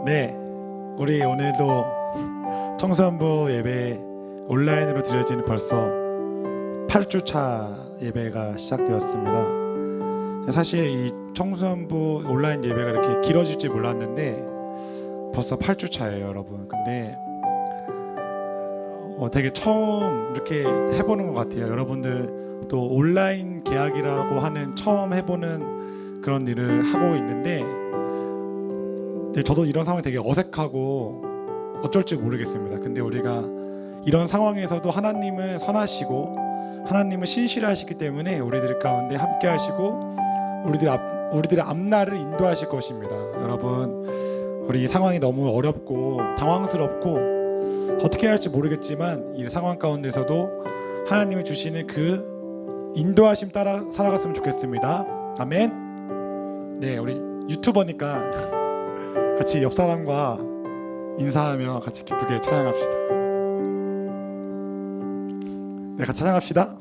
네, 우리 오늘도 청소년부 예배 온라인으로 드려지는 벌써 8주차 예배가 시작되었습니다. 사실 이 청소년부 온라인 예배가 이렇게 길어질지 몰랐는데 벌써 8주차예요, 여러분. 근데 되게 처음 이렇게 해보는 것 같아요. 여러분들 또 온라인 개학이라고 하는 처음 해보는 그런 일을 하고 있는데 저도 이런 상황이 되게 어색하고 어쩔지 모르겠습니다. 근데 우리가 이런 상황에서도 하나님은 선하시고 하나님은 신실하시기 때문에 우리들 가운데 함께 하시고 우리들의 앞날을 인도하실 것입니다. 여러분, 우리 상황이 너무 어렵고 당황스럽고 어떻게 해야 할지 모르겠지만 이 상황 가운데서도 하나님이 주시는 그 인도하심 따라 살아갔으면 좋겠습니다. 아멘. 네, 우리 유튜버니까 같이 옆 사람과 인사하며 같이 기쁘게 찬양합시다. 네, 같이 찬양합시다.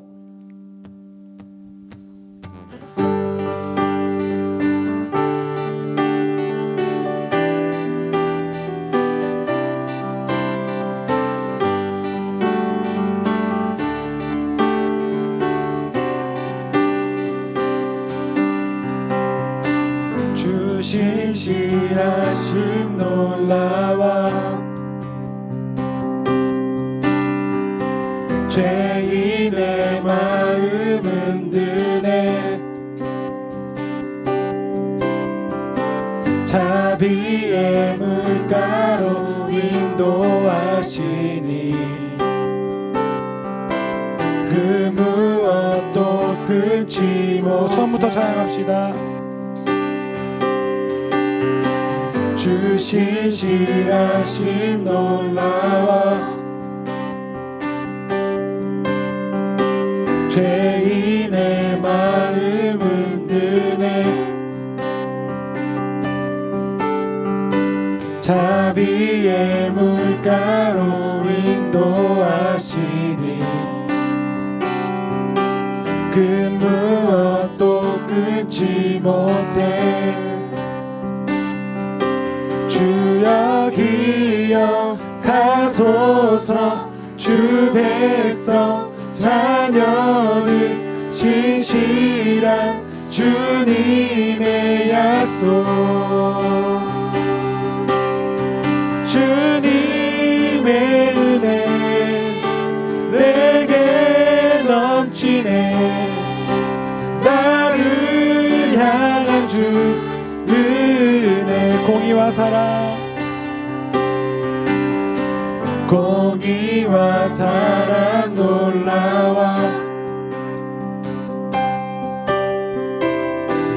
신실하심 놀라와 죄인의 마음 흔드네 자비의 물가로 인도하시니 그 무엇도 끊지 못. 처음부터 찬양합시다. 주 신실하심 놀라와 죄인의 마음 흔드네 자비의 물가로 인도하시니 그 무엇도 끊지 못해 주여 기억하소서 주 백성 자녀들 신실한 주님의 약속 주님의 은혜 내게 넘치네 나를 향한 주 은혜 공의와 사랑 공의와 사랑 놀라와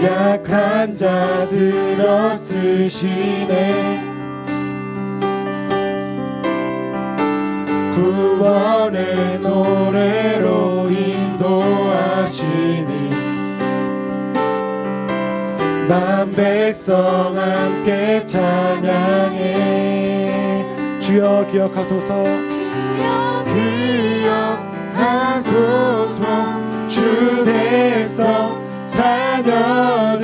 약한 자들어 쓰시네 구원의 노래로 인도하시니 만 백성 함께 찬양해 주여 기억하소서 주여 기억하소서 주 백성 자녀들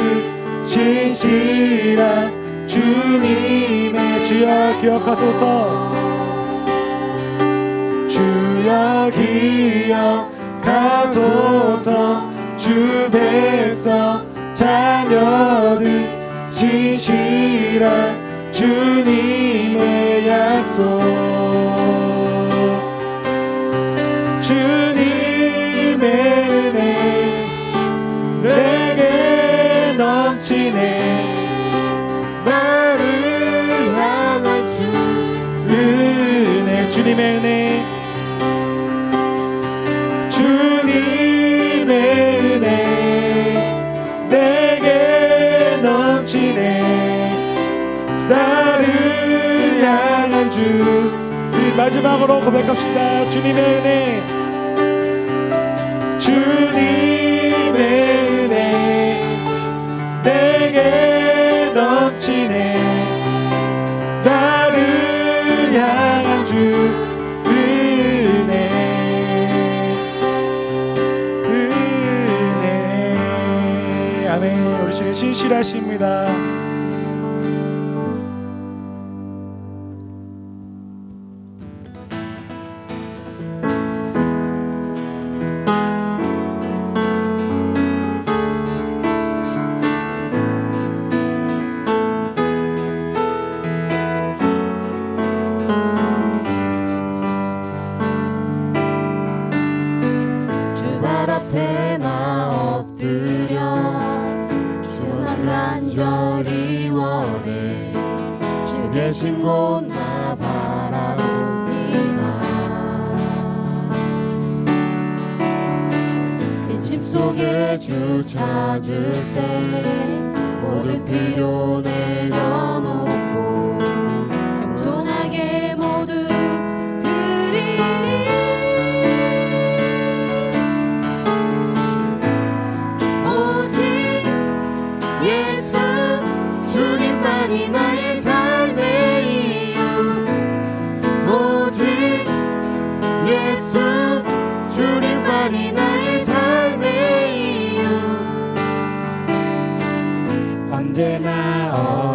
신실한 주님의 주여 기억하소서 주여 기억하소서 주 백성 자녀들 신실한 주님의 약속 주님의 은혜 내게 넘치네 나를 향한 주 은혜 주님의 은혜 주님의 은혜 내게 넘치네 나를 향한 주 마지막으로 고백합시다. 주님의 은혜 주님의 은혜 내게 넘치네 나를 향한 주 은혜 아멘. 우리 주님 신실하십니다. 계신 곳 나 바라봅니다. 큰 짐 속에 주 찾을 때 모든 필요 내려놓고 겸손하게 모두 드리리. 오직 예수 주님만이 나의 삶의 이유. 오직 예수 주님만이 나의 삶의 이유. 언제나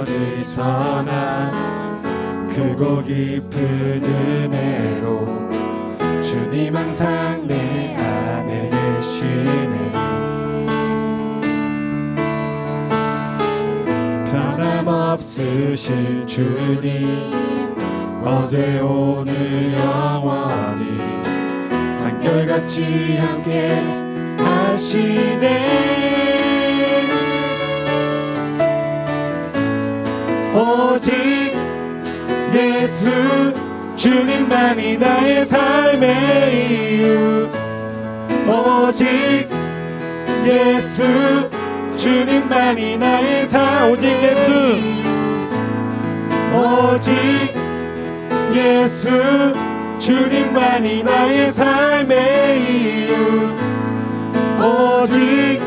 어디서나 크고 깊은 은혜로 주님 항상 내 안에 계시네. 변함없으신 주님 어제 오늘 영원히 한결같이 함께 하시네. 오직 예수 주님만이 나의 삶의 이유. 오직 예수 주님만이 나의 오직 예수. 오직 예수 주님만이 나의 삶의 이유. 오직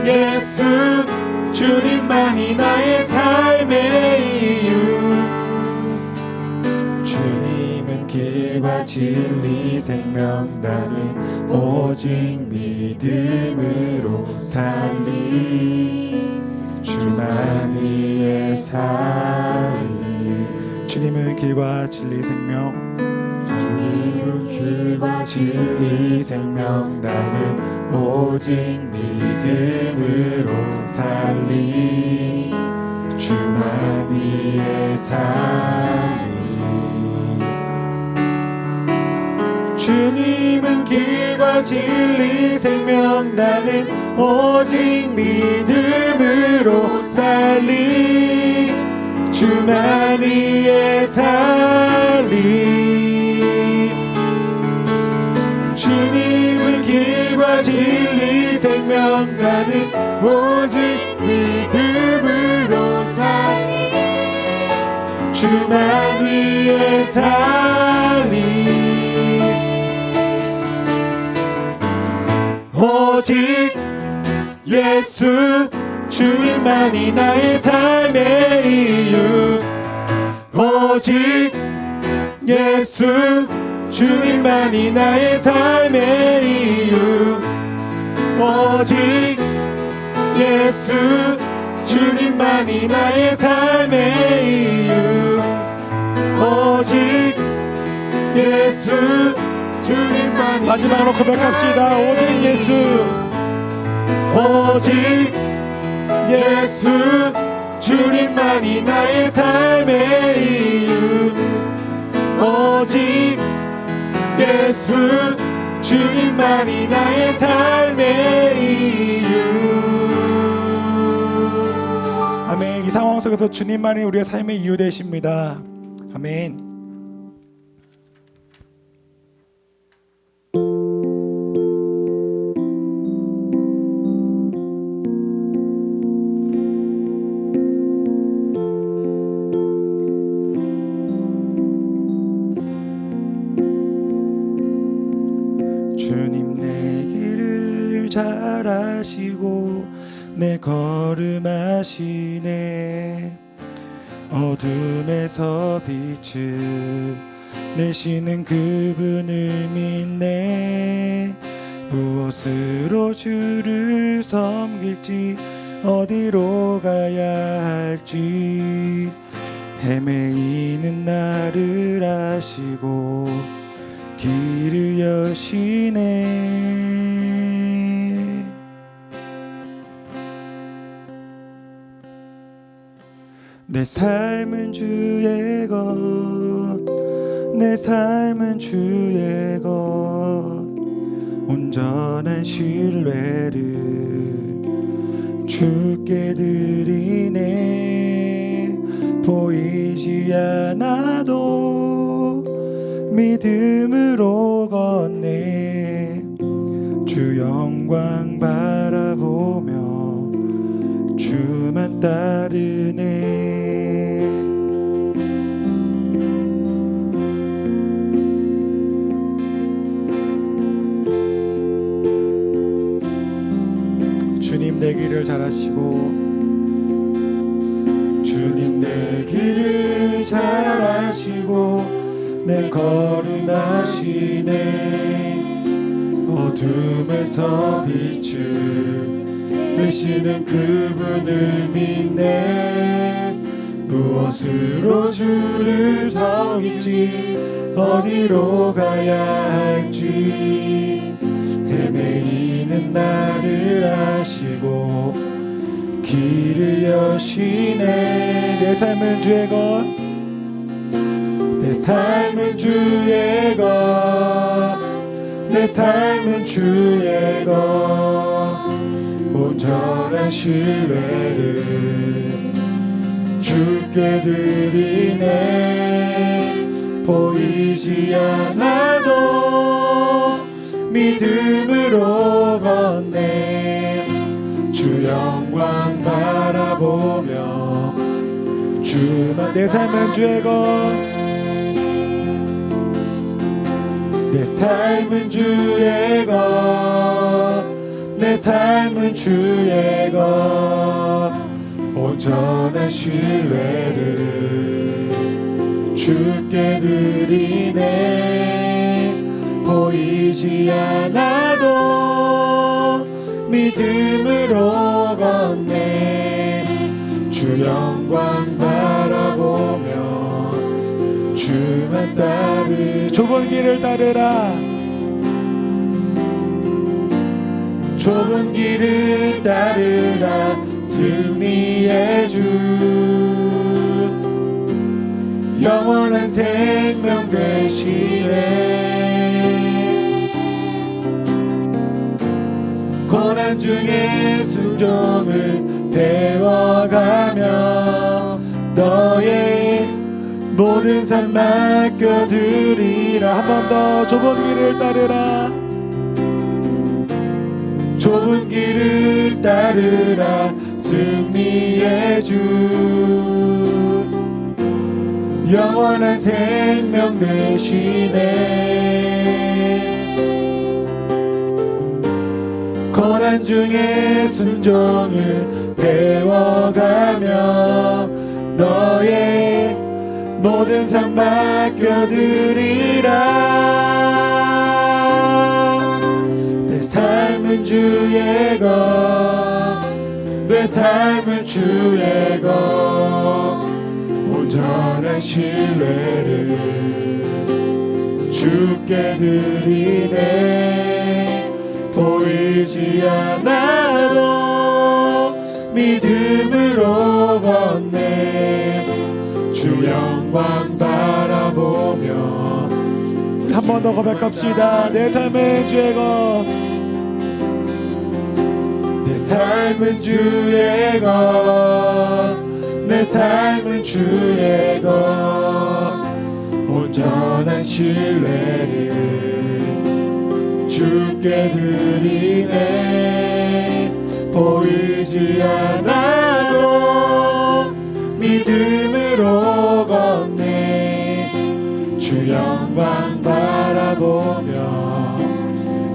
예수 주님만이 나의 삶의 이유. 주님은 길과 진리 생명 나는 오직 믿음으로 살리. 주만이의 살리. 주님은 길과 진리 생명. 주님은 길과 진리 생명 나는 오직 믿음으로 살리. 주만이의 살리. 주님은 길과 진리 생명 나는 오직 믿음으로 살리. 주만이의 살리. 주님은 길과 진리 생명 나는 오직 믿음으로 살리. 주만 위에 살리. 오직 예수 주님만이 나의 삶의 이유. 오직 예수 주님만이 나의 삶의 이유. 오직 예수 주님만이 나의 삶의 이유. 오직 예수 주님만이. 마지막으로 고백합시다. 오직 예수. 오직 예수 주님만이 나의 삶의 이유. 오직 예수 주님만이 나의 삶의 이유. 아멘. 이 상황 속에서 주님만이 우리의 삶의 이유 되십니다. 아멘. 주님 내 길을 잘 아시고 내 걸음 아시네. 어둠에서 빛을 내시는 그분을 믿네. 무엇으로 주를 섬길지 어디로 가야 할지 헤매이는 나를 아시고 길을 여시네. 내 삶은 주의 것, 내 삶은 주의 것, 온전한 신뢰를 주께 드리네. 보이지 보이지 않아도 믿음으로 걷네. 주 영광 바라보며 주만 따르네. 주님 내 길을 잘 아시고 주님 내 길을 잘 아시고 내 걸음 아시네. 어둠에서 빛을 내시는 그분을 믿네. 무엇으로 주를 섬길지 어디로 가야 할지 헤매이는 나를 아시고 길을 여시네. 내 삶은 주의 것, 내 삶은 주의 것, 내 삶은 주의 것. 온전한 신뢰를 주께 드리네. 보이지 않아도 믿음으로 걷네. 주 영광 바라보며 주만. 내 삶은 주의 것, 내 삶은 주의 것, 내 삶은 주의 것. 온전한 신뢰를 주께 드리네. 보이지 않아도 믿음으로 걷네. 주 영광 바라보며 주만 따르. 좁은 길을 따르라. 좁은 길을 따르라. 승리의 주 영원한 생명 되시네. 고난 중에 순종을 배워가며 너의 모든 삶 맡겨드리라. 한 번 더. 좁은 길을 따르라. 좁은 길을 따르라. 승리의 주 영원한 생명 되시네. 고난 중에 순종을 배워가며 너의 모든 삶 맡겨드리라. 내 삶은 주의 것, 내 삶은 주의 것. 온전한 신뢰를 주께 드리네. 보이지 않아도 믿음으로 걷네. 주 영광 바라보며. 한 번 더 고백합시다. 내 삶은 주의 것, 내 삶은 주의 것, 내 삶은 주의 것. 온전한 신뢰를 주께 드리네. 보이지 않아도 믿음으로 걷네. 주 영광 바라보며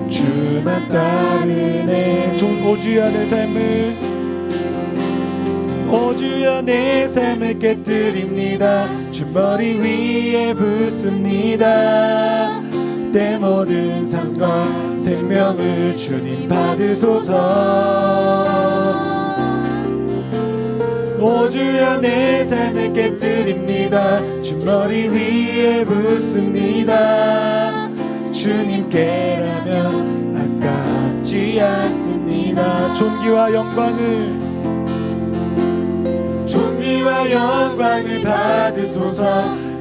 주만 따르네. 오 주여 내 삶을, 오 주여 내 삶을 깨뜨립니다. 주 머리 위에 붓습니다. 내 모든 삶과 생명을 주님 받으소서. 오 주여 내 삶을 깨뜨립니다. 주 머리 위에 붓습니다. 주님께라면 아깝지 않습니다. 존귀와 영광을 받으소서.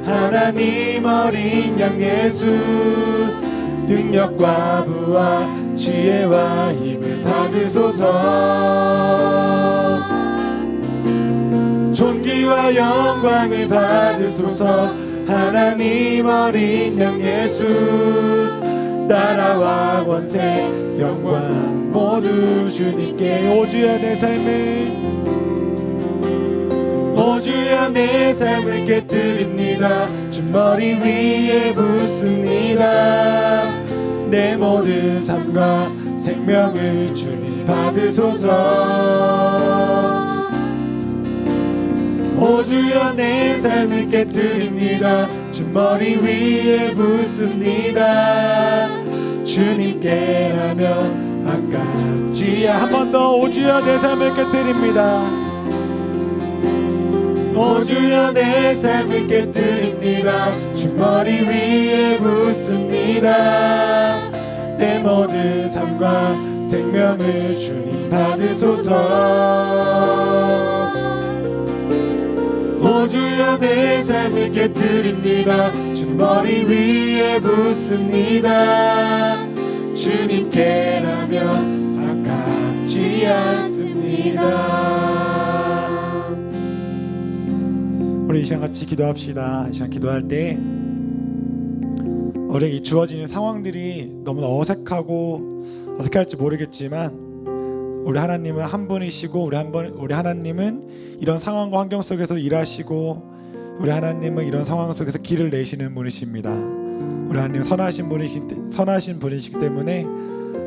하나님 어린 양 예수, 능력과 부와 지혜와 힘을 받으소서. 존귀와 영광을 받으소서. 하나님 어린 양 예수, 나라와 권세 영광 모두 주님께. 오 주여 내 삶을, 오 주여 내 삶을 깨뜨립니다. 주 머리 위에 붓습니다. 내 모든 삶과 생명을 주님 받으소서. 오 주여 내 삶을 깨뜨립니다. 주 머리 위에 붓습니다. 주님께라면 아깝지야. 한 번 더. 오 주여 내 삶을 깨뜨립니다. 오 주여 내 삶을 깨뜨립니다. 주 머리 위에 붓습니다. 내 모든 삶과 생명을 주님 받으소서. 오 주여 내 삶을 깨뜨립니다. 주 머리 위에 붓습니다. 주님께라면 아깝지 않습니다. 우리 이 시간 같이 기도합시다. 이 시간 기도할 때 우리에게 주어지는 상황들이 너무나 어색하고 어떻게 할지 모르겠지만, 우리 하나님은 한 분이시고 우리 하나님은 이런 상황과 환경 속에서 일하시고, 우리 하나님은 이런 상황 속에서 길을 내시는 분이십니다. 우리 하나님 선하신 분이시기 때문에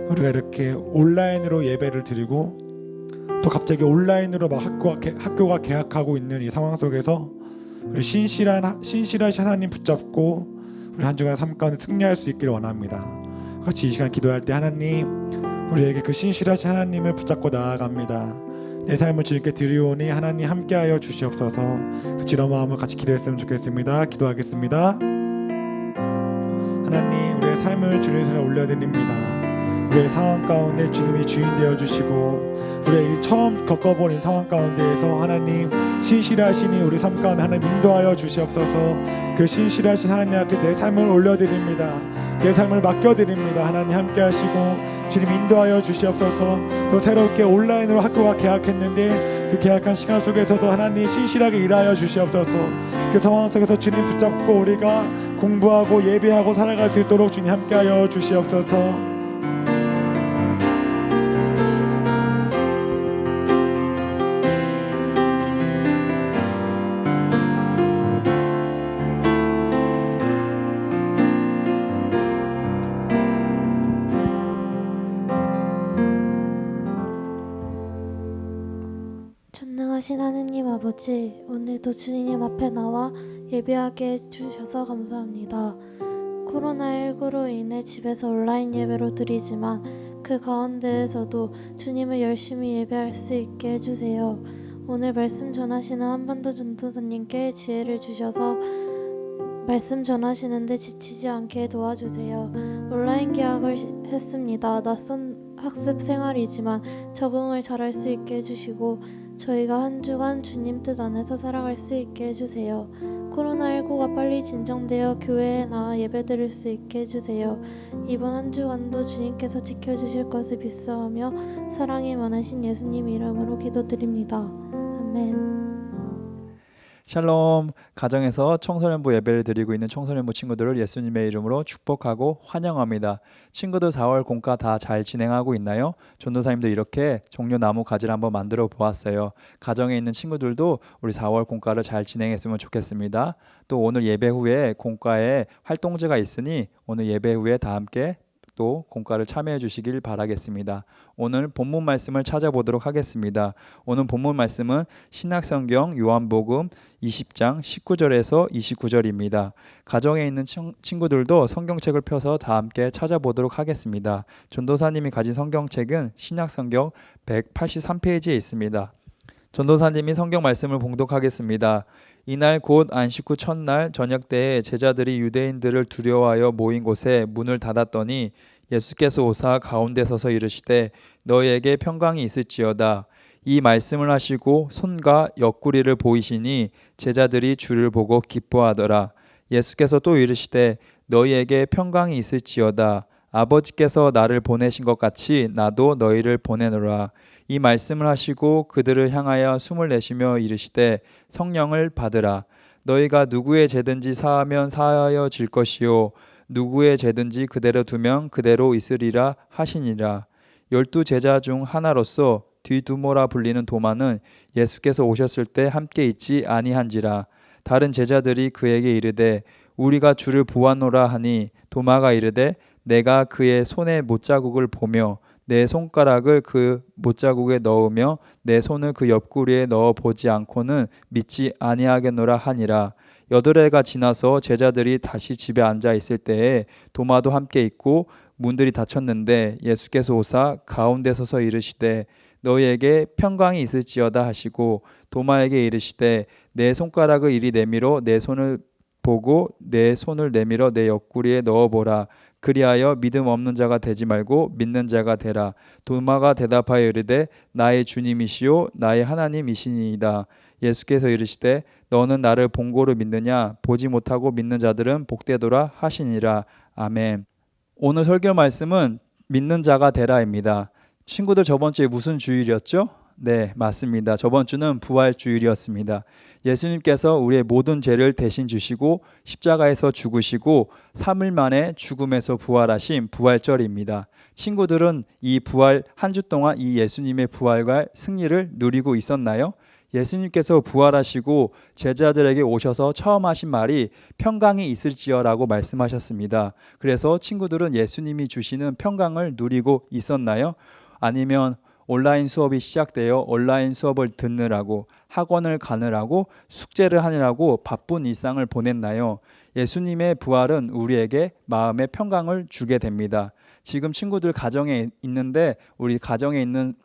우리가 이렇게 온라인으로 예배를 드리고, 또 갑자기 온라인으로 막 학교가 개학하고 있는 이 상황 속에서 우리 신실하신 하나님 붙잡고 우리 한 주간 삶 가운데 승리할 수 있기를 원합니다. 같이 이 시간 기도할 때 하나님, 우리에게 그 신실하신 하나님을 붙잡고 나아갑니다. 내 삶을 주님께 드리오니 하나님 함께하여 주시옵소서. 같이 이런 마음을 같이 기도했으면 좋겠습니다. 기도하겠습니다. 하나님, 우리의 삶을 주님 손에 올려드립니다. 우리의 상황 가운데 주님이 주인 되어주시고, 우리의 처음 겪어본 이 상황 가운데에서 하나님 신실하시니 우리 삶 가운데 하나님 인도하여 주시옵소서. 그 신실하신 하나님 앞에 내 삶을 올려드립니다. 내 삶을 맡겨드립니다. 하나님 함께 하시고 주님 인도하여 주시옵소서. 또 새롭게 온라인으로 학교가 개학했는데 그 개학한 시간 속에서도 하나님 신실하게 일하여 주시옵소서. 그 상황 속에서 주님 붙잡고 우리가 공부하고 예배하고 살아갈 수 있도록 주님 함께하여 주시옵소서. 전능하신 하느님 아버지, 오늘도 주님 앞에 나와 예배하게 해주셔서 감사합니다. 코로나19로 인해 집에서 온라인 예배로 드리지만 그 가운데에서도 주님을 열심히 예배할 수 있게 해주세요. 오늘 말씀 전하시는 한반도 전도사님께 지혜를 주셔서 말씀 전하시는데 지치지 않게 도와주세요. 온라인 개학을 했습니다. 낯선 학습 생활이지만 적응을 잘할 수 있게 해주시고 저희가 한 주간 주님 뜻 안에서 살아갈 수 있게 해주세요. 코로나19가 빨리 진정되어 교회에 나와 예배드릴 수 있게 해주세요. 이번 한 주간도 주님께서 지켜주실 것을 믿사오며 사랑이 많으신 예수님 이름으로 기도드립니다. 아멘. 샬롬. 가정에서 청소년부 예배를 드리고 있는 청소년부 친구들을 예수님의 이름으로 축복하고 환영합니다. 친구들 4월 공과 다 잘 진행하고 있나요? 전도사님도 이렇게 종려 나무 가지를 한번 만들어 보았어요. 가정에 있는 친구들도 우리 4월 공과를 잘 진행했으면 좋겠습니다. 또 오늘 예배 후에 공과에 활동제가 있으니 오늘 예배 후에 다 함께 또 공과를 참여해 주시길 바라겠습니다. 오늘 본문 말씀을 찾아보도록 하겠습니다. 오늘 본문 말씀은 신약성경 요한복음 20장 19절에서 29절입니다. 가정에 있는 친구들도 성경책을 펴서 다 함께 찾아보도록 하겠습니다. 전도사님이 가진 성경책은 신약성경 183페이지에 있습니다. 전도사님이 성경 말씀을 봉독하겠습니다. 이날 곧 안식 후 첫날 저녁 때에 제자들이 유대인들을 두려워하여 모인 곳에 문을 닫았더니 예수께서 오사 가운데 서서 이르시되 너희에게 평강이 있을지어다. 이 말씀을 하시고 손과 옆구리를 보이시니 제자들이 주를 보고 기뻐하더라. 예수께서 또 이르시되 너희에게 평강이 있을지어다. 아버지께서 나를 보내신 것 같이 나도 너희를 보내노라. 이 말씀을 하시고 그들을 향하여 숨을 내쉬며 이르시되 성령을 받으라. 너희가 누구의 죄든지 사하면 사하여질 것이요 누구의 죄든지 그대로 두면 그대로 있으리라 하시니라. 12 제자 중 하나로서 뒤두모라 불리는 도마는 예수께서 오셨을 때 함께 있지 아니한지라. 다른 제자들이 그에게 이르되 우리가 주를 보았노라 하니 도마가 이르되 내가 그의 손에 못자국을 보며 내 손가락을 그 못자국에 넣으며 내 손을 그 옆구리에 넣어 보지 않고는 믿지 아니하겠노라 하니라. 8해가 지나서 제자들이 다시 집에 앉아 있을 때에 도마도 함께 있고 문들이 닫혔는데 예수께서 오사 가운데 서서 이르시되 너희에게 평강이 있을지어다 하시고 도마에게 이르시되 내 손가락을 이리 내밀어 내 손을 보고 내 손을 내밀어 내 옆구리에 넣어보라. 그리하여 믿음 없는 자가 되지 말고 믿는 자가 되라. 도마가 대답하여 이르되 나의 주님이시요 나의 하나님이시니이다. 예수께서 이르시되 너는 나를 본고로 믿느냐? 보지 못하고 믿는 자들은 복되도라 하시니라. 아멘. 오늘 설교 말씀은 믿는 자가 되라입니다. 친구들, 저번 주에 무슨 주일이었죠? 네, 맞습니다. 저번 주는 부활 주일이었습니다. 예수님께서 우리의 모든 죄를 대신 주시고 십자가에서 죽으시고 3일 만에 죽음에서 부활하신 부활절입니다. 친구들은 이 부활 한 주 동안 이 예수님의 부활과 승리를 누리고 있었나요? 예수님께서 부활하시고 제자들에게 오셔서 처음 하신 말이 평강이 있을지어라고 말씀하셨습니다. 그래서 친구들은 예수님이 주시는 평강을 누리고 있었나요? 아니면 온라인 수업이 시작되어 온라인 수업을 듣느라고 학원을 가느라고 숙제를 하느라고 바쁜 일상을 보냈나요? 예수님의 부활은 우리에게 마음의 평강을 주게 됩니다. 지금 친구들 가정에 있는데 우리 가정에 있는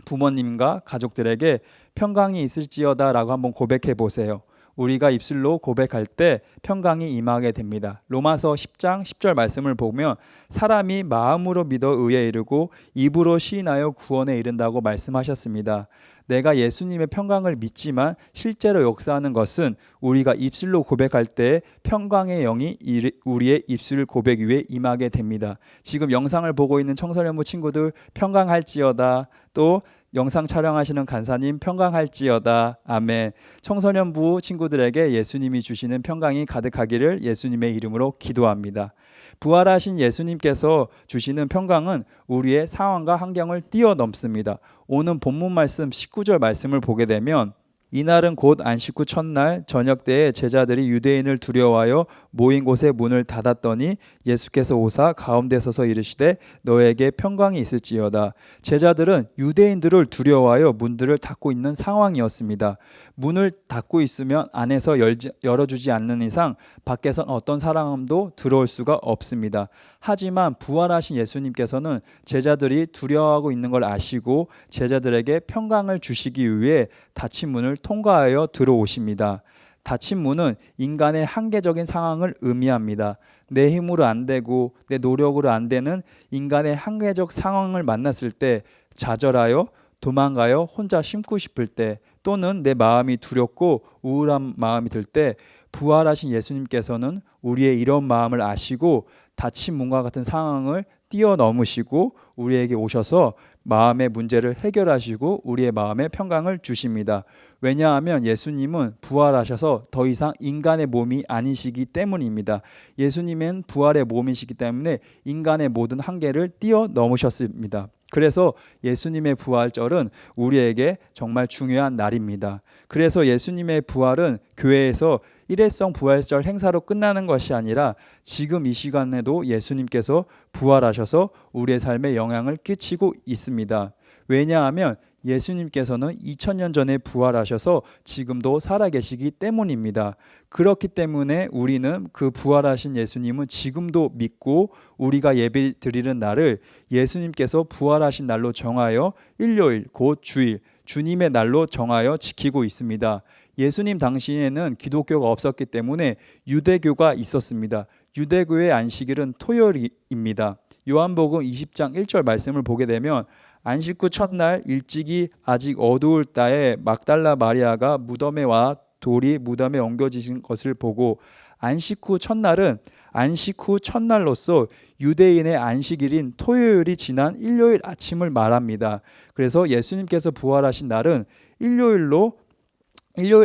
부모님과 가족들에게 평강이 있을지어다라고 한번 고백해 보세요. 우리가 입술로 고백할 때 평강이 임하게 됩니다. 로마서 10장 10절 말씀을 보면 사람이 마음으로 믿어 의에 이르고 입으로 시인하여 구원에 이른다고 말씀하셨습니다. 내가 예수님의 평강을 믿지만 실제로 역사하는 것은 우리가 입술로 고백할 때 평강의 영이 우리의 입술 고백 위에 임하게 됩니다. 지금 영상을 보고 있는 청소년부 친구들 평강할지어다. 또 영상 촬영하시는 간사님 평강할지어다. 아멘. 청소년부 친구들에게 예수님이 주시는 평강이 가득하기를 예수님의 이름으로 기도합니다. 부활하신 예수님께서 주시는 평강은 우리의 상황과 환경을 뛰어넘습니다. 오늘 본문 말씀 19절 말씀을 보게 되면 이날은 곧 안식 후 첫날 저녁 때에 제자들이 유대인을 두려워하여 모인 곳에 문을 닫았더니 예수께서 오사 가운데 서서 이르시되 너에게 평강이 있을지어다. 제자들은 유대인들을 두려워하여 문들을 닫고 있는 상황이었습니다. 문을 닫고 있으면 안에서 열어주지 않는 이상 밖에선 어떤 사람도 들어올 수가 없습니다. 하지만 부활하신 예수님께서는 제자들이 두려워하고 있는 걸 아시고 제자들에게 평강을 주시기 위해 닫힌 문을 통과하여 들어오십니다. 닫힌 문은 인간의 한계적인 상황을 의미합니다. 내 힘으로 안 되고 내 노력으로 안 되는 인간의 한계적 상황을 만났을 때 좌절하여 도망가요 혼자 심고 싶을 때 또는 내 마음이 두렵고 우울한 마음이 들 때 부활하신 예수님께서는 우리의 이런 마음을 아시고 닫힌 문과 같은 상황을 뛰어넘으시고 우리에게 오셔서 마음의 문제를 해결하시고 우리의 마음에 평강을 주십니다. 왜냐하면 예수님은 부활하셔서 더 이상 인간의 몸이 아니시기 때문입니다. 예수님은 부활의 몸이시기 때문에 인간의 모든 한계를 뛰어넘으셨습니다. 그래서 예수님의 부활절은 우리에게 정말 중요한 날입니다. 그래서 예수님의 부활은 교회에서 일회성 부활절 행사로 끝나는 것이 아니라 지금 이 시간에도 예수님께서 부활하셔서 우리의 삶에 영향을 끼치고 있습니다. 왜냐하면 예수님께서는 2000년 전에 부활하셔서 지금도 살아계시기 때문입니다. 그렇기 때문에 우리는 그 부활하신 예수님은 지금도 믿고 우리가 예배 드리는 날을 예수님께서 부활하신 날로 정하여 일요일 곧 주일 주님의 날로 정하여 지키고 있습니다. 예수님 당시에는 기독교가 없었기 때문에 유대교가 있었습니다. 유대교의 안식일은 토요일입니다. 요한복음 20장 1절 말씀을 보게 되면 안식 후 첫날 일찍이 아직 어두울 때에 막달라 마리아가 무덤에 와 돌이 무덤에 옮겨지신 것을 보고 안식 후 첫날로서 유대인의 안식일인 토요일이 지난 일요일 아침을 말합니다. 그래서 예수님께서 부활하신 날은 일요일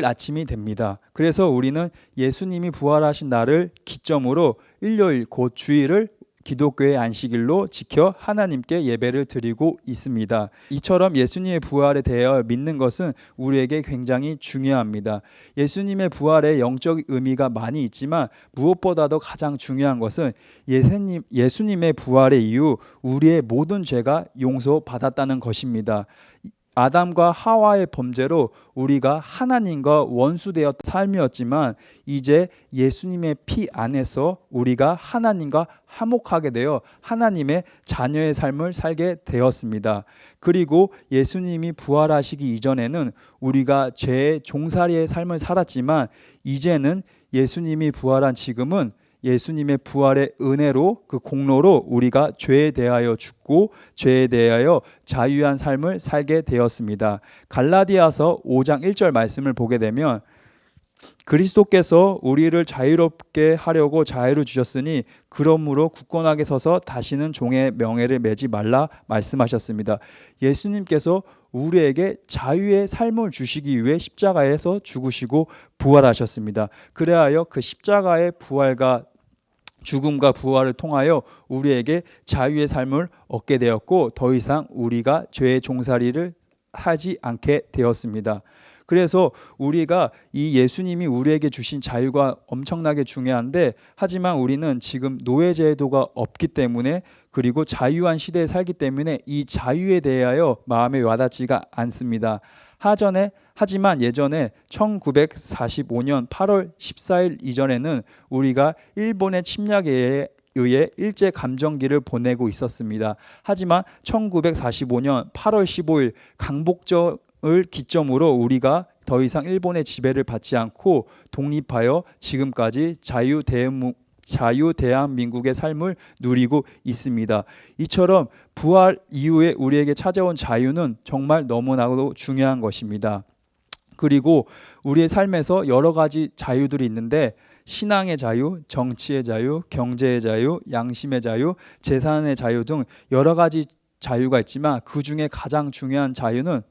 아침이 됩니다. 그래서 우리는 예수님이 부활하신 날을 기점으로 일요일 곧 주일을 기독교의 안식일로 지켜 하나님께 예배를 드리고 있습니다. 이처럼 예수님의 부활에 대하여 믿는 것은 우리에게 굉장히 중요합니다. 예수님의 부활에 영적 의미가 많이 있지만 무엇보다도 가장 중요한 것은 예수님의 부활의 이후 우리의 모든 죄가 용서받았다는 것입니다. 아담과 하와의 범죄로 우리가 하나님과 원수되었던 삶이었지만 이제 예수님의 피 안에서 우리가 하나님과 화목하게 되어 하나님의 자녀의 삶을 살게 되었습니다. 그리고 예수님이 부활하시기 이전에는 우리가 죄의 종살이의 삶을 살았지만 이제는 예수님이 부활한 지금은 예수님의 부활의 은혜로 그 공로로 우리가 죄에 대하여 죽고 죄에 대하여 자유한 삶을 살게 되었습니다. 갈라디아서 5장 1절 말씀을 보게 되면 그리스도께서 우리를 자유롭게 하려고 자유를 주셨으니 그러므로 굳건하게 서서 다시는 종의 명예를 매지 말라 말씀하셨습니다. 예수님께서 우리에게 자유의 삶을 주시기 위해 십자가에서 죽으시고 부활하셨습니다. 그래하여 그 십자가의 부활과 죽음과 부활을 통하여 우리에게 자유의 삶을 얻게 되었고 더 이상 우리가 죄의 종살이를 하지 않게 되었습니다. 그래서 우리가 이 예수님이 우리에게 주신 자유가 엄청나게 중요한데 하지만 우리는 지금 노예제도가 없기 때문에 그리고 자유한 시대에 살기 때문에 이 자유에 대하여 마음에 와닿지가 않습니다. 하지만 예전에 1945년 8월 14일 이전에는 우리가 일본의 침략에 의해 일제 감정기를 보내고 있었습니다. 하지만 1945년 8월 15일 강복절을 기점으로 우리가 더 이상 일본의 지배를 받지 않고 독립하여 지금까지 자유대한민국의 삶을 누리고 있습니다. 이처럼 부활 이후에 우리에게 찾아온 자유는 정말 너무나도 중요한 것입니다. 그리고 우리의 삶에서 여러 가지 자유들이 있는데 신앙의 자유, 정치의 자유, 경제의 자유, 양심의 자유, 재산의 자유 등 여러 가지 자유가 있지만 그 중에 가장 중요한 자유는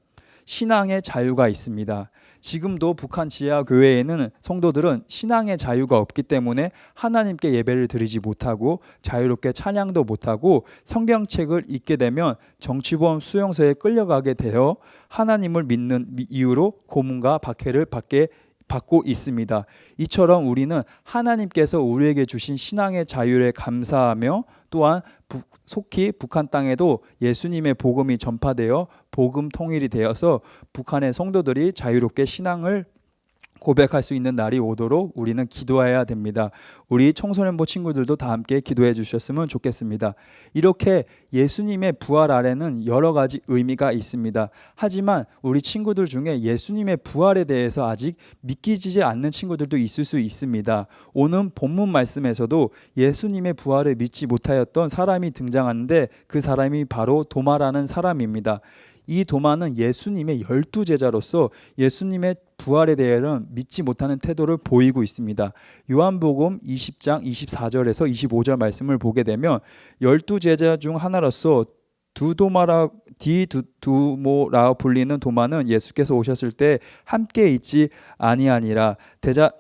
신앙의 자유가 있습니다. 지금도 북한 지하 교회에는 성도들은 신앙의 자유가 없기 때문에 하나님께 예배를 드리지 못하고 자유롭게 찬양도 못하고 성경책을 읽게 되면 정치범 수용소에 끌려가게 되어 하나님을 믿는 이유로 고문과 박해를 받고 있습니다. 이처럼 우리는 하나님께서 우리에게 주신 신앙의 자유에 감사하며 또한 속히 북한 땅에도 예수님의 복음이 전파되어 복음 통일이 되어서 북한의 성도들이 자유롭게 신앙을 고백할 수 있는 날이 오도록 우리는 기도해야 됩니다. 우리 청소년부 친구들도 다 함께 기도해 주셨으면 좋겠습니다. 이렇게 예수님의 부활 아래는 여러 가지 의미가 있습니다. 하지만 우리 친구들 중에 예수님의 부활에 대해서 아직 믿기지 않는 친구들도 있을 수 있습니다. 오늘 본문 말씀에서도 예수님의 부활을 믿지 못하였던 사람이 등장하는데 그 사람이 바로 도마라는 사람입니다. 이 도마는 예수님의 12제자로서 예수님의 부활에 대해서는 믿지 못하는 태도를 보이고 있습니다. 요한복음 20장 24절에서 25절 말씀을 보게 되면 12제자 중 하나로서 디두모라 불리는 도마는 예수께서 오셨을 때 함께 있지 아니하니라.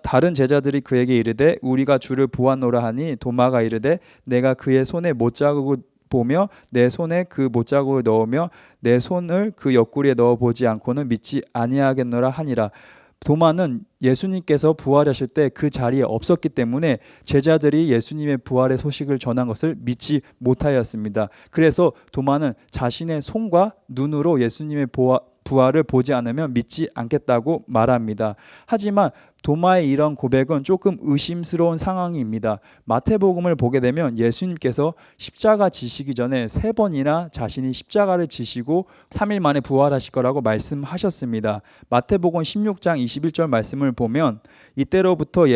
다른 제자들이 그에게 이르되 우리가 주를 보았노라 하니 도마가 이르되 내가 그의 손에 못자국을 보며 내 손에 그 못자국을 넣으며 내 손을 그 옆구리에 넣어보지 않고는 믿지 아니하겠노라 하니라. 도마는 예수님께서 부활하실 때 그 자리에 없었기 때문에 제자들이 예수님의 부활의 소식을 전한 것을 믿지 못하였습니다. 그래서 도마는 자신의 손과 눈으로 예수님의 부활을 보지 않으면 믿지 않겠다고 말합니다. 하지만 도마의 이런 고백은 조금 의심스러운 상황입니다. 마태복음을 보게 되면 예수님께서 십자가 지시기 전에 3번이나 자신이 십자가를 지시고 3일 만에 부활하실 거라고 말씀하셨습니다. 마태복음 16장 21절 말씀을 보면 이때로부터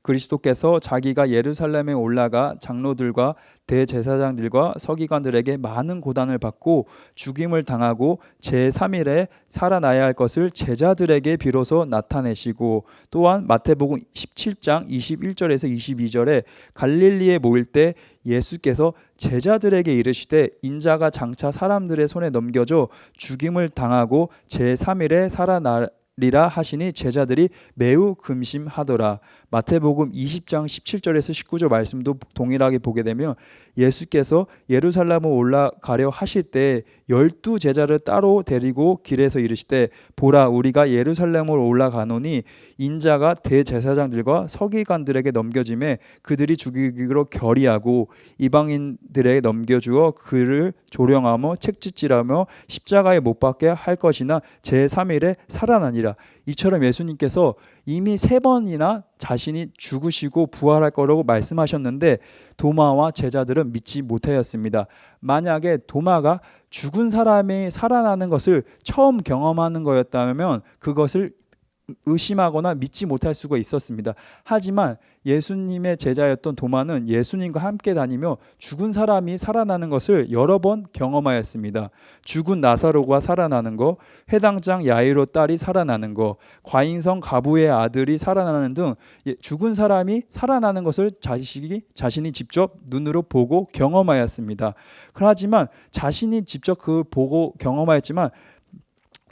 그리스도께서 자기가 예루살렘에 올라가 장로들과 대제사장들과 서기관들에게 많은 고난을 받고 죽임을 당하고 제3일에 살아나야 할 것을 제자들에게 비로소 나타내시고, 또한 마태복음 17장 21절에서 22절에 갈릴리에 모일 때 예수께서 제자들에게 이르시되 인자가 장차 사람들의 손에 넘겨져 죽임을 당하고 제3일에 살아나리라 하시니 제자들이 매우 금심하더라. 마태복음 20장 17절에서 19절 말씀도 동일하게 보게 되면 예수께서 예루살렘으로 올라가려 하실 때 12 제자를 따로 데리고 길에서 이르시되 보라 우리가 예루살렘으로 올라가노니 인자가 대제사장들과 서기관들에게 넘겨짐에 그들이 죽이기로 결의하고 이방인들에게 넘겨주어 그를 조령하며 책짓질하며 십자가에 못 박게 할 것이나 제3일에 살아나니라. 이처럼 예수님께서 이미 3번이나 자신이 죽으시고 부활할 거라고 말씀하셨는데 도마와 제자들은 믿지 못하였습니다. 만약에 도마가 죽은 사람이 살아나는 것을 처음 경험하는 거였다면 그것을 의심하거나 믿지 못할 수가 있었습니다. 하지만 예수님의 제자였던 도마는 예수님과 함께 다니며 죽은 사람이 살아나는 것을 여러 번 경험하였습니다. 죽은 나사로가 살아나는 거, 회당장 야이로 딸이 살아나는 거, 과인성 가부의 아들이 살아나는 등 죽은 사람이 살아나는 것을 자신이 직접 눈으로 보고 경험하였습니다. 하지만 자신이 직접 그 보고 경험하였지만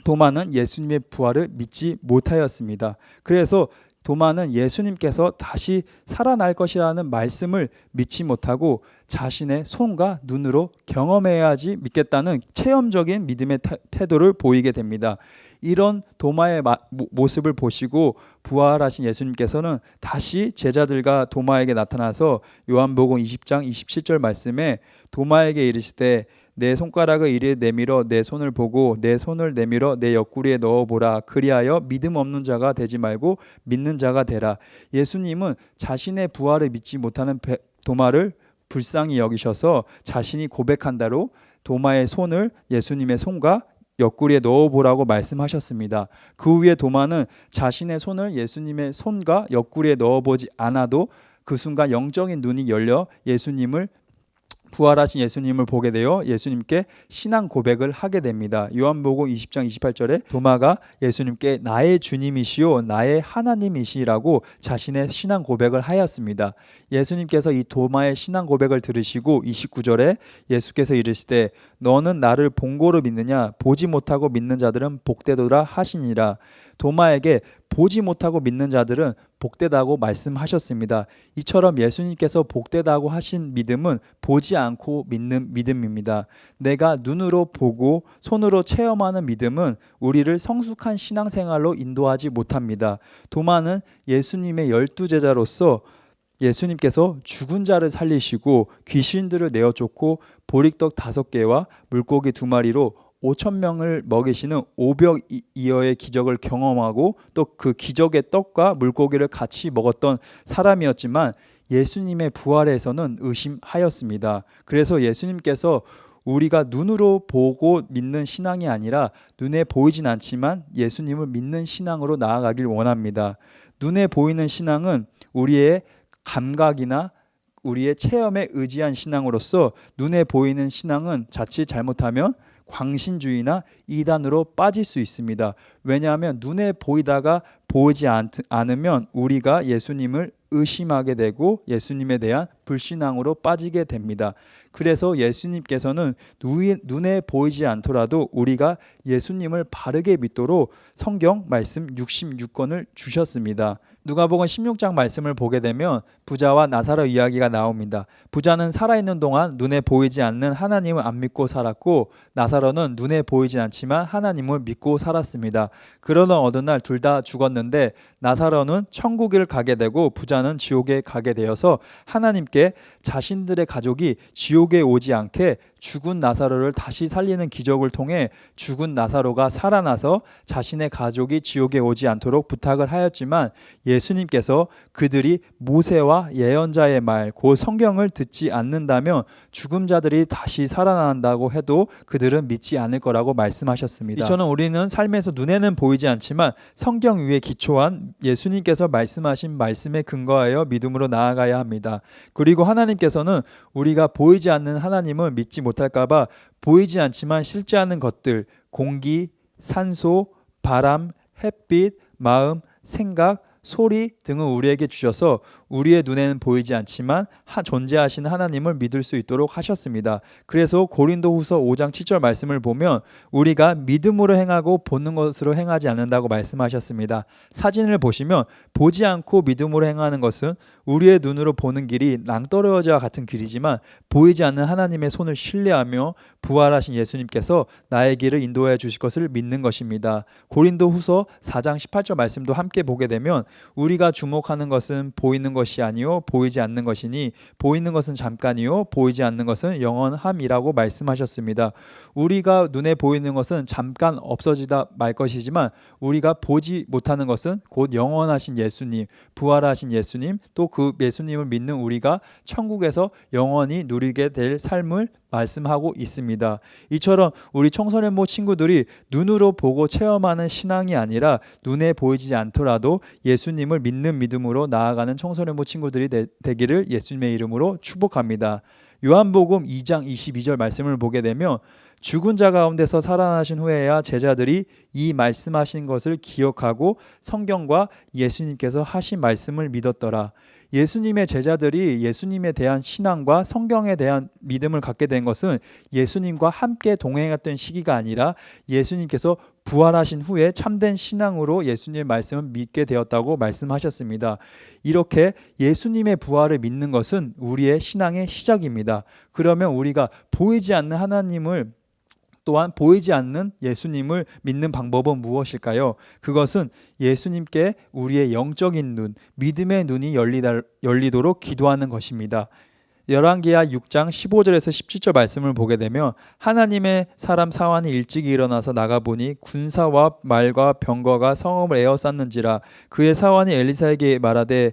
도마는 예수님의 부활을 믿지 못하였습니다. 그래서 도마는 예수님께서 다시 살아날 것이라는 말씀을 믿지 못하고 자신의 손과 눈으로 경험해야지 믿겠다는 체험적인 믿음의 태도를 보이게 됩니다. 이런 도마의 모습을 보시고 부활하신 예수님께서는 다시 제자들과 도마에게 나타나서 요한복음 20장 27절 말씀에 도마에게 이르시되 내 손가락을 이리에 내밀어 내 손을 보고 내 손을 내밀어 내 옆구리에 넣어보라. 그리하여 믿음 없는 자가 되지 말고 믿는 자가 되라. 예수님은 자신의 부활을 믿지 못하는 도마를 불쌍히 여기셔서 자신이 고백한 대로 도마의 손을 예수님의 손과 옆구리에 넣어보라고 말씀하셨습니다. 그 후에 도마는 자신의 손을 예수님의 손과 옆구리에 넣어보지 않아도 그 순간 영적인 눈이 열려 부활하신 예수님을 보게 되어 예수님께 신앙 고백을 하게 됩니다. 요한복음 20장 28절에 도마가 예수님께 나의 주님이시오 나의 하나님이시라고 자신의 신앙 고백을 하였습니다. 예수님께서 이 도마의 신앙 고백을 들으시고 29절에 예수께서 이르시되 너는 나를 본고로 믿느냐 보지 못하고 믿는 자들은 복되도다 하시니라. 도마에게 보지 못하고 믿는 자들은 복되다고 말씀하셨습니다. 이처럼 예수님께서 복되다고 하신 믿음은 보지 않고 믿는 믿음입니다. 내가 눈으로 보고 손으로 체험하는 믿음은 우리를 성숙한 신앙생활로 인도하지 못합니다. 도마는 예수님의 12제자로서 예수님께서 죽은 자를 살리시고 귀신들을 내어쫓고 보리떡 5개와 물고기 2마리로 5,000명을 먹이시는 오병이어의 기적을 경험하고 또 그 기적의 떡과 물고기를 같이 먹었던 사람이었지만 예수님의 부활에서는 의심하였습니다. 그래서 예수님께서 우리가 눈으로 보고 믿는 신앙이 아니라 눈에 보이진 않지만 예수님을 믿는 신앙으로 나아가길 원합니다. 눈에 보이는 신앙은 우리의 감각이나 우리의 체험에 의지한 신앙으로서 눈에 보이는 신앙은 자칫 잘못하면 광신주의나 이단으로 빠질 수 있습니다. 왜냐하면 눈에 보이다가 보이지 않으면 우리가 예수님을 의심하게 되고 예수님에 대한 불신앙으로 빠지게 됩니다. 그래서 예수님께서는 눈에 보이지 않더라도 우리가 예수님을 바르게 믿도록 성경 말씀 66권을 주셨습니다. 누가복음 16장 말씀을 보게 되면 부자와 나사로 이야기가 나옵니다. 부자는 살아있는 동안 눈에 보이지 않는 하나님을 안 믿고 살았고 나사로는 눈에 보이지 않지만 하나님을 믿고 살았습니다. 그러던 어느 날 둘 다 죽었는데 나사로는 천국을 가게 되고 부자는 지옥에 가게 되어서 하나님께 자신들의 가족이 지옥에 오지 않게 죽은 나사로를 다시 살리는 기적을 통해 죽은 나사로가 살아나서 자신의 가족이 지옥에 오지 않도록 부탁을 하였지만 예수님께서 그들이 모세와 예언자의 말, 곧 성경을 듣지 않는다면 죽은 자들이 다시 살아난다고 해도 그들은 믿지 않을 거라고 말씀하셨습니다. 이처럼 우리는 삶에서 눈에는 보이지 않지만 성경 위에 기초한 예수님께서 말씀하신 말씀에 근거하여 믿음으로 나아가야 합니다. 그리고 하나님께서는 우리가 보이지 않는 하나님을 믿지 못할까봐 보이지 않지만 실제 하는 것들, 공기, 산소, 바람, 햇빛, 마음, 생각, 소리 등을 우리에게 주셔서 우리의 눈에는 보이지 않지만 존재하시는 하나님을 믿을 수 있도록 하셨습니다. 그래서 고린도후서 5장 7절 말씀을 보면 우리가 믿음으로 행하고 보는 것으로 행하지 않는다고 말씀하셨습니다. 사진을 보시면 보지 않고 믿음으로 행하는 것은 우리의 눈으로 보는 길이 낭떠러지와 같은 길이지만 보이지 않는 하나님의 손을 신뢰하며 부활하신 예수님께서 나의 길을 인도해 주실 것을 믿는 것입니다. 고린도후서 4장 18절 말씀도 함께 보게 되면 우리가 주목하는 것은 보이는 것이 아니요 보이지 않는 것이니 보이는 것은 잠깐이요 보이지 않는 것은 영원함이라고 말씀하셨습니다. 우리가 눈에 보이는 것은 잠깐 없어지다 말 것이지만 우리가 보지 못하는 것은 곧 영원하신 예수님, 부활하신 예수님, 또 그 예수님을 믿는 우리가 천국에서 영원히 누리게 될 삶을 말씀하고 있습니다. 이처럼 우리 청소년부 친구들이 눈으로 보고 체험하는 신앙이 아니라 눈에 보이지 않더라도 예수님을 믿는 믿음으로 나아가는 청소년부 친구들이 되기를 예수님의 이름으로 축복합니다. 요한복음 2장 22절 말씀을 보게 되면 죽은 자 가운데서 살아나신 후에야 제자들이 이 말씀하신 것을 기억하고 성경과 예수님께서 하신 말씀을 믿었더라. 예수님의 제자들이 예수님에 대한 신앙과 성경에 대한 믿음을 갖게 된 것은 예수님과 함께 동행했던 시기가 아니라 예수님께서 부활하신 후에 참된 신앙으로 예수님의 말씀을 믿게 되었다고 말씀하셨습니다. 이렇게 예수님의 부활을 믿는 것은 우리의 신앙의 시작입니다. 그러면 우리가 보이지 않는 하나님을 또한 보이지 않는 예수님을 믿는 방법은 무엇일까요? 그것은 예수님께 우리의 영적인 눈, 믿음의 눈이 열리도록 기도하는 것입니다. 열왕기하 6장 15절에서 17절 말씀을 보게 되면 하나님의 사람 사환이 일찍 일어나서 나가보니 군사와 말과 병거가 성읍을 에워쌌는지라. 그의 사환이 엘리사에게 말하되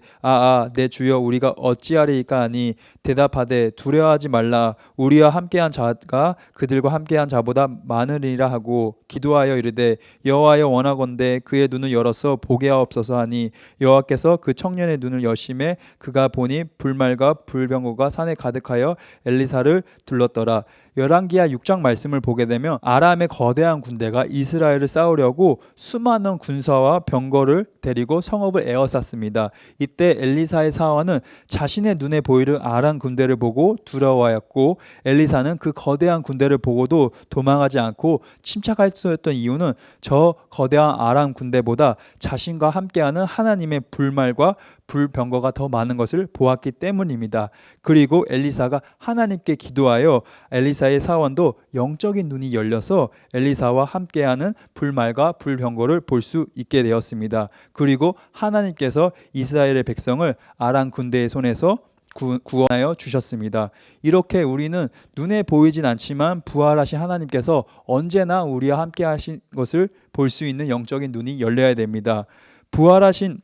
내 주여 우리가 어찌하리이까 하니 대답하되 두려워하지 말라. 우리와 함께한 자가 그들과 함께한 자보다 많으리라 하고 기도하여 이르되 여호와여 원하건대 그의 눈을 열어서 보게 하옵소서 하니 여호와께서 그 청년의 눈을 여심해 그가 보니 불말과 불병거가 산에 가득하여 엘리사를 둘렀더라. 열왕기하 6장 말씀을 보게 되면 아람의 거대한 군대가 이스라엘을 싸우려고 수많은 군사와 병거를 데리고 성읍을 에워쌌습니다. 이때 엘리사의 사환은 자신의 눈에 보이는 아람 군대를 보고 두려워하였고 엘리사는 그 거대한 군대를 보고도 도망하지 않고 침착할 수 있었던 이유는 저 거대한 아람 군대보다 자신과 함께하는 하나님의 불말과 불병거가 더 많은 것을 보았기 때문입니다. 그리고 엘리사가 하나님께 기도하여 엘리사의 사원도 영적인 눈이 열려서 엘리사와 함께하는 불말과 불병거를 볼 수 있게 되었습니다. 그리고 하나님께서 이스라엘의 백성을 아람 군대의 손에서 구원하여 주셨습니다. 이렇게 우리는 눈에 보이진 않지만 부활하신 하나님께서 언제나 우리와 함께 하신 것을 볼 수 있는 영적인 눈이 열려야 됩니다. 부활하신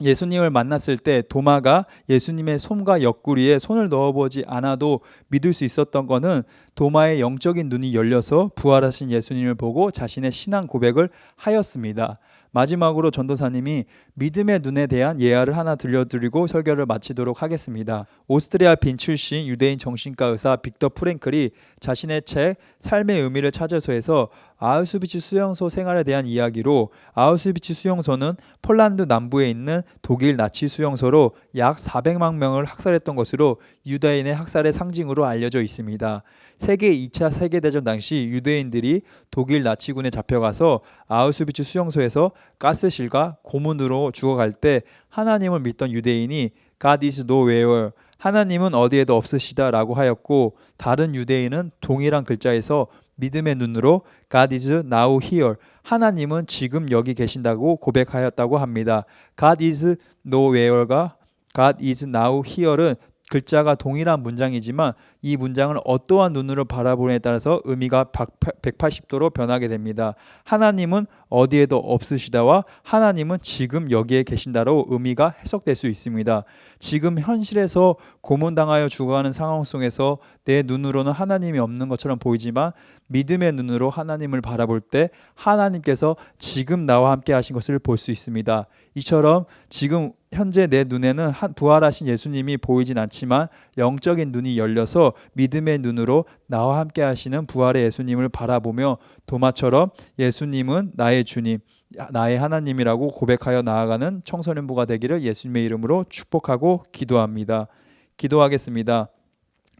예수님을 만났을 때 도마가 예수님의 손과 옆구리에 손을 넣어보지 않아도 믿을 수 있었던 것은 도마의 영적인 눈이 열려서 부활하신 예수님을 보고 자신의 신앙 고백을 하였습니다. 마지막으로 전도사님이 믿음의 눈에 대한 예화를 하나 들려드리고 설교를 마치도록 하겠습니다. 오스트리아 빈 출신 유대인 정신과 의사 빅터 프랭클이 자신의 책 삶의 의미를 찾아서에서 아우슈비츠 수용소 생활에 대한 이야기로 아우슈비츠 수용소는 폴란드 남부에 있는 독일 나치 수용소로 약 400만 명을 학살했던 것으로 유대인의 학살의 상징으로 알려져 있습니다. 세계 2차 세계대전 당시 유대인들이 독일 나치군에 잡혀가서 아우슈비츠 수용소에서 가스실과 고문으로 죽어갈 때 하나님을 믿던 유대인이 God is nowhere, 하나님은 어디에도 없으시다 라고 하였고 다른 유대인은 동일한 글자에서 믿음의 눈으로 God is now here, 하나님은 지금 여기 계신다고 고백하였다고 합니다. God is nowhere가 God is now here는 글자가 동일한 문장이지만 이 문장을 어떠한 눈으로 바라보느냐에 따라서 의미가 180도로 변하게 됩니다. 하나님은 어디에도 없으시다와 하나님은 지금 여기에 계신다로 의미가 해석될 수 있습니다. 지금 현실에서 고문당하여 죽어가는 상황 속에서 내 눈으로는 하나님이 없는 것처럼 보이지만 믿음의 눈으로 하나님을 바라볼 때 하나님께서 지금 나와 함께 하신 것을 볼 수 있습니다. 이처럼 지금 현재 내 눈에는 부활하신 예수님이 보이진 않지만 영적인 눈이 열려서 믿음의 눈으로 나와 함께 하시는 부활의 예수님을 바라보며 도마처럼 예수님은 나의 주님, 나의 하나님이라고 고백하여 나아가는 청소년부가 되기를 예수님의 이름으로 축복하고 기도합니다. 기도하겠습니다.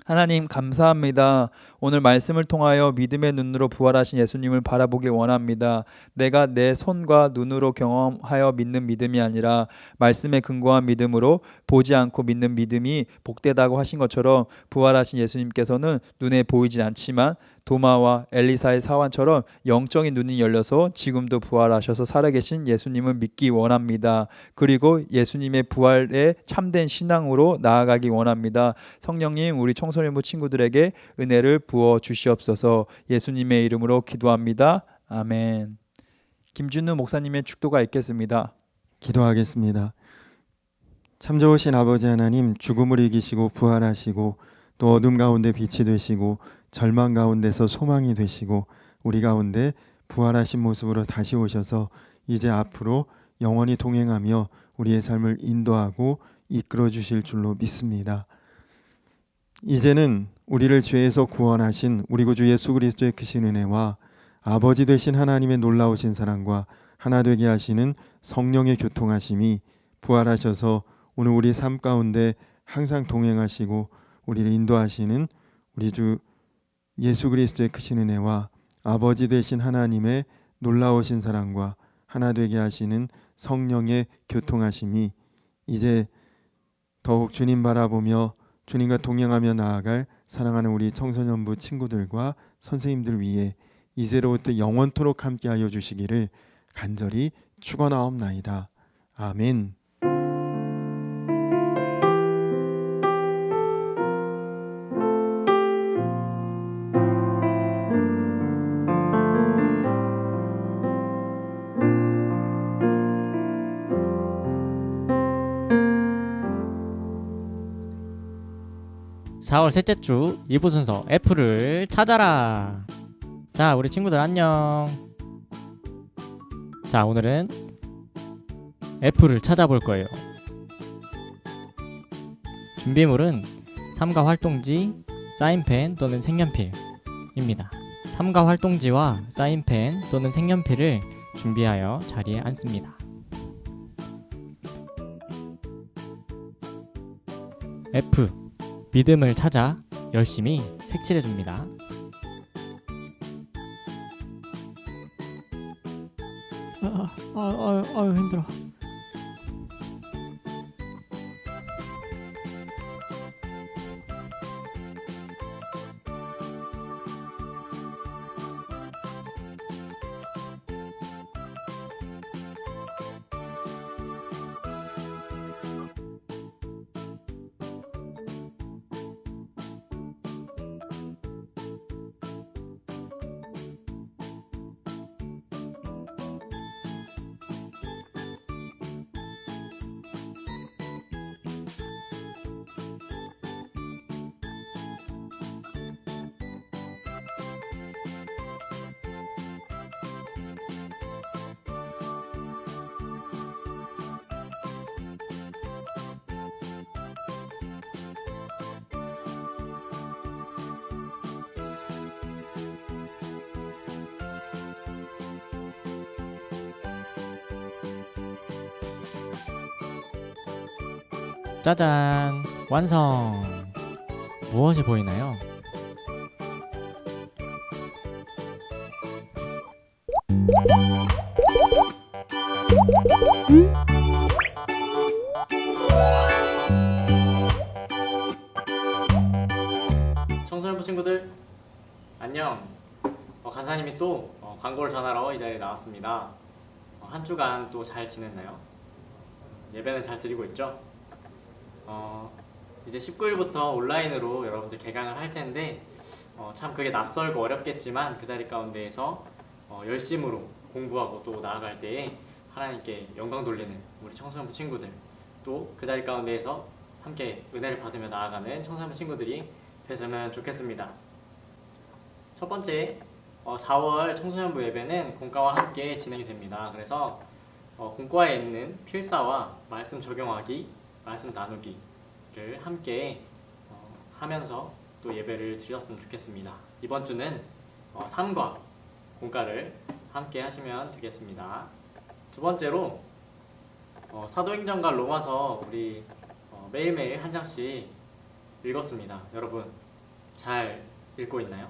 하나님 감사합니다. 오늘 말씀을 통하여 믿음의 눈으로 부활하신 예수님을 바라보길 원합니다. 내가 내 손과 눈으로 경험하여 믿는 믿음이 아니라 말씀에 근거한 믿음으로 보지 않고 믿는 믿음이 복되다고 하신 것처럼 부활하신 예수님께서는 눈에 보이진 않지만 도마와 엘리사의 사환처럼 영적인 눈이 열려서 지금도 부활하셔서 살아계신 예수님을 믿기 원합니다. 그리고 예수님의 부활에 참된 신앙으로 나아가기 원합니다. 성령님, 우리 청소년부 친구들에게 은혜를 부어 주시옵소서. 예수님의 이름으로 기도합니다. 아멘. 김준우 목사님의 축도가 있겠습니다. 기도하겠습니다. 참 좋으신 아버지 하나님, 죽음을 이기시고 부활하시고 또 어둠 가운데 빛이 되시고 절망 가운데서 소망이 되시고 우리 가운데 부활하신 모습으로 다시 오셔서 이제 앞으로 영원히 동행하며 우리의 삶을 인도하고 이끌어 주실 줄로 믿습니다. 이제는 우리를 죄에서 구원하신 우리 구주 예수 그리스도의 크신 은혜와 아버지 되신 하나님의 놀라우신 사랑과 하나 되게 하시는 성령의 교통하심이 부활하셔서 오늘 우리 삶 가운데 항상 동행하시고 우리를 인도하시는 우리 주 예수 그리스도의 크신 은혜와 아버지 되신 하나님의 놀라우신 사랑과 하나 되게 하시는 성령의 교통하심이 이제 더욱 주님 바라보며 주님과 동행하며 나아갈 사랑하는 우리 청소년부 친구들과 선생님들 위해 이제로부터 영원토록 함께하여 주시기를 간절히 축원하옵나이다. 아멘. (4월) 셋째 주 2부 순서 F를 찾아라. 자, 우리 친구들 안녕. 자, 오늘은 F를 찾아볼 거예요. 준비물은 삼가 활동지, 사인펜 또는 색연필입니다. 삼가 활동지와 사인펜 또는 색연필을 준비하여 자리에 앉습니다. F. 믿음을 찾아 열심히 색칠해줍니다. 아유 힘들어. 짜잔! 완성! 무엇이 보이나요? 청소년부 친구들 안녕! 간사님이 또 광고를 전하러 이 자리에 나왔습니다. 한 주간 또 잘 지냈나요? 예배는 잘 드리고 있죠? 이제 19일부터 온라인으로 여러분들 개강을 할 텐데 참 그게 낯설고 어렵겠지만 그 자리 가운데에서 열심으로 공부하고 또 나아갈 때에 하나님께 영광 돌리는 우리 청소년부 친구들, 또 그 자리 가운데에서 함께 은혜를 받으며 나아가는 청소년부 친구들이 됐으면 좋겠습니다. 첫 번째 4월 청소년부 예배는 공과와 함께 진행이 됩니다. 그래서 공과에 있는 필사와 말씀 적용하기, 말씀 나누기를 함께 하면서 또 예배를 드렸으면 좋겠습니다. 이번 주는 3과 공과를 함께 하시면 되겠습니다. 두 번째로 사도행전과 로마서 우리 매일매일 한 장씩 읽었습니다. 여러분 잘 읽고 있나요?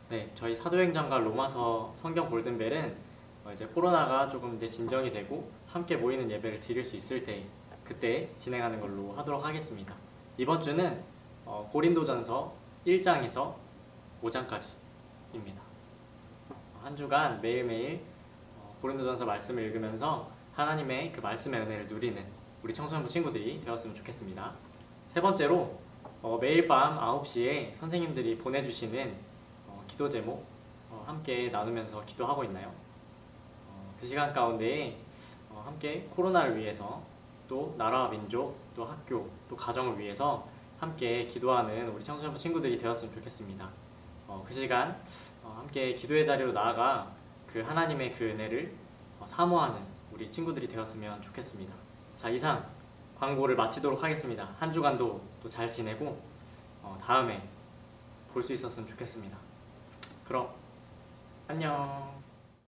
네, 저희 사도행전과 로마서 성경 골든벨은 이제 코로나가 조금 이제 진정이 되고 함께 모이는 예배를 드릴 수 있을 때 그때 진행하는 걸로 하도록 하겠습니다. 이번 주는 고린도전서 1장에서 5장까지입니다. 한 주간 매일매일 고린도전서 말씀을 읽으면서 하나님의 그 말씀의 은혜를 누리는 우리 청소년부 친구들이 되었으면 좋겠습니다. 세 번째로 매일 밤 9시에 선생님들이 보내주시는 기도 제목 함께 나누면서 기도하고 있나요? 그 시간 가운데 함께 코로나를 위해서 또 나라와 민족, 또 학교, 또 가정을 위해서 함께 기도하는 우리 청소년부 친구들이 되었으면 좋겠습니다. 그 시간 함께 기도의 자리로 나아가 그 하나님의 그 은혜를 사모하는 우리 친구들이 되었으면 좋겠습니다. 자, 이상 광고를 마치도록 하겠습니다. 한 주간도 또 잘 지내고 다음에 볼 수 있었으면 좋겠습니다. 그럼 안녕.